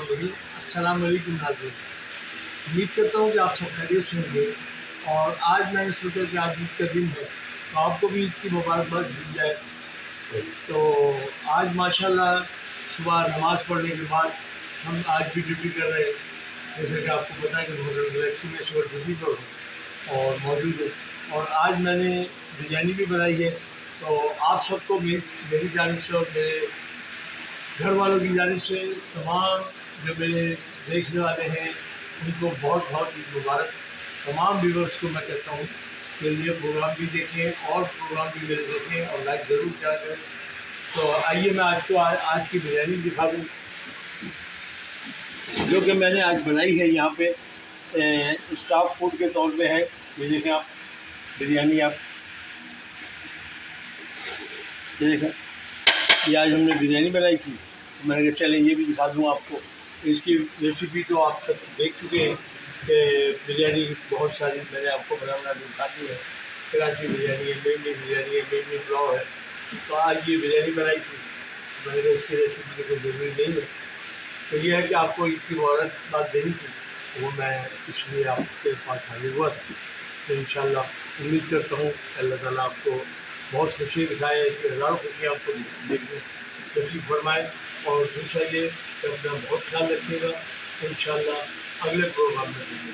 बिस्मिल्लाहिर्रहमानिर्रहीम। अस्सलाम वालेकुम नाज़रीन, उम्मीद करता हूँ कि आप सब खैरियत से होंगे। और आज मैंने सोचा कि आज ईद का दिन है तो आपको भी ईद की मुबारकबाद दी जाए। तो आज माशाल्लाह सुबह नमाज़ पढ़ने के बाद हम आज भी ड्यूटी कर रहे हैं। जैसे कि आपको पता है कि होटल गैलेक्सी में इस वक्त ड्यूटी पर हूँ और मौजूद हूँ। और आज मैंने बिरयानी भी बनाई है। तो आप सबको मेरी जानिब से और मेरे घर वालों की जानिब से तमाम जो मेरे देखने वाले हैं उनको बहुत बहुत ईद मुबारक। तमाम व्यूवर्स को मैं कहता हूँ कि ये प्रोग्राम भी देखें और प्रोग्राम भी मेरे देखें और लाइक ज़रूर किया करें। तो आइए मैं आज की बिरयानी दिखा दूँ जो कि मैंने आज बनाई है। यहाँ पे स्टाफ फूड के तौर पे है। ये देखें आप बिरयानी, आप ये देखें, ये आज हमने बिरयानी बनाई थी। तो मैंने कहा चलें ये भी दिखा दूँ आपको। इसकी रेसिपी तो आप सब देख चुके हैं कि बिरयानी बहुत सारी मैंने आपको बना दिखाती है। कराची बिरयानी है, मेमनी बिरयानी है, मेमनी पुलाव है। तो आज ये बिरयानी बनाई थी, मैंने कहा इसकी रेसिपी तो कोई ज़रूरी नहीं है। तो ये है कि आपको ईद की मुबारकबाद देनी थी, तो वो मैं इसलिए आपके पास हाजिर हुआ था। तो इंशाअल्लाह उम्मीद करता हूँ अल्लाह ताला आपको बहुत खुशी दिखाए, ऐसी हज़ारों खुशियाँ आपको देखने नसीब फरमाए। और दूसरा ये कि अपना बहुत ख्याल रखिएगा। इंशाअल्लाह अगले प्रोग्राम में मिलेंगे।